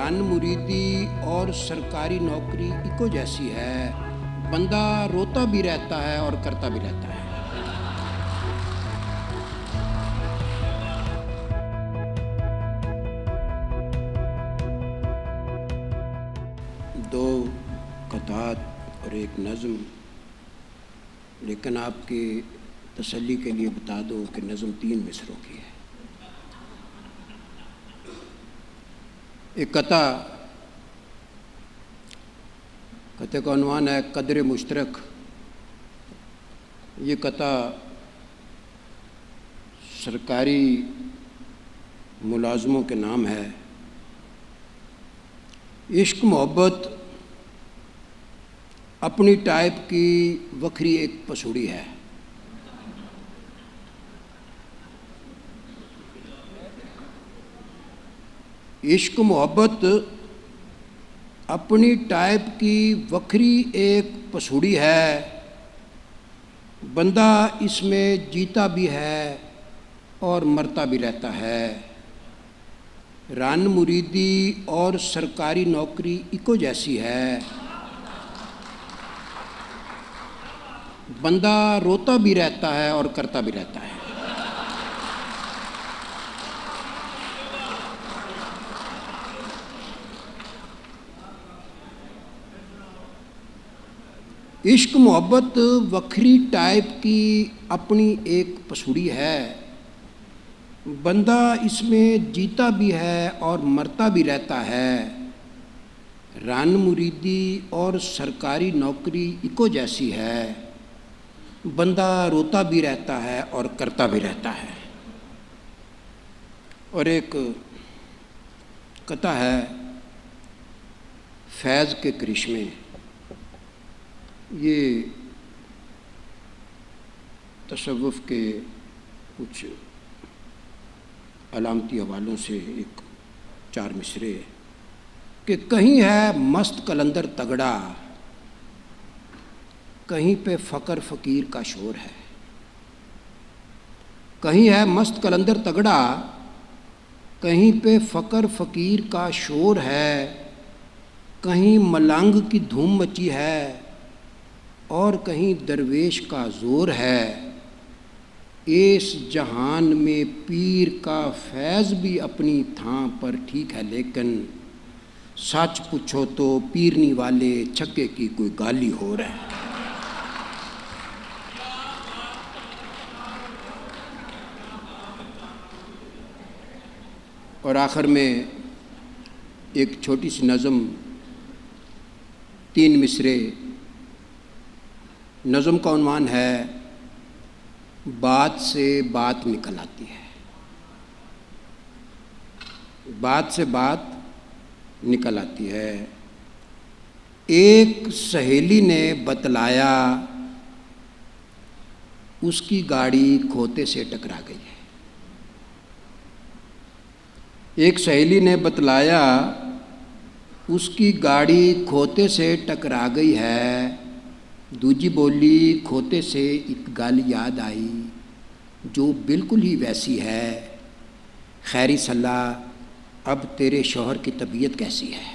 رن مریدی اور سرکاری نوکری ایکو جیسی ہے، بندہ روتا بھی رہتا ہے اور کرتا بھی رہتا ہے۔ دو قطعات اور ایک نظم، لیکن آپ کی تسلی کے لیے بتا دو کہ نظم 3 مصروں کی ہے۔ ایک قطعہ کا عنوان ہے قدر مشترک۔ یہ قطعہ سرکاری ملازموں کے نام ہے۔ عشق محبت اپنی ٹائپ کی وکھری ایک پسوڑی ہے۔ عشق محبت اپنی ٹائپ کی وکھری ایک پسوڑی ہے، بندہ اس میں جیتا بھی ہے اور مرتا بھی رہتا ہے۔ رن مریدی اور سرکاری نوکری ایکو جیسی ہے، بندہ روتا بھی رہتا ہے اور کرتا بھی رہتا ہے۔ عشق محبت وکھری ٹائپ کی اپنی ایک پسوڑی ہے، بندہ اس میں جیتا بھی ہے اور مرتا بھی رہتا ہے۔ رن مریدی اور سرکاری نوکری ایکو جیسی ہے، بندہ روتا بھی رہتا ہے اور کرتا بھی رہتا ہے۔ اور ایک قطعہ ہے فیض کے کرشمے۔ یہ تصوف کے کچھ علامتی حوالوں سے ایک 4 مصرے کہ کہیں ہے مست قلندر تگڑا، کہیں پہ فقر فقیر کا شور ہے۔ کہیں ہے مست قلندر تگڑا، کہیں پہ فقر فقیر کا شور ہے، کہیں ملنگ کی دھوم مچی ہے اور کہیں درویش کا زور ہے۔ اس جہان میں پیر کا فیض بھی اپنی تھاں پر ٹھیک ہے، لیکن سچ پوچھو تو پیرنی والے چھکے کی کوئی گالی ہو رہا ہے۔ اور آخر میں ایک چھوٹی سی نظم 3 مصرے۔ نظم کا عنوان ہے بات سے بات نکل آتی ہے۔ بات سے بات نکل آتی ہے۔ ایک سہیلی نے بتلایا اس کی گاڑی کھوتے سے ٹکرا گئی ہے۔ ایک سہیلی نے بتلایا اس کی گاڑی کھوتے سے ٹکرا گئی ہے۔ دوجی بولی کھوتے سے ایک گل یاد آئی جو بالکل ہی ویسی ہے، خیری صلاح اب تیرے شوہر کی طبیعت کیسی ہے؟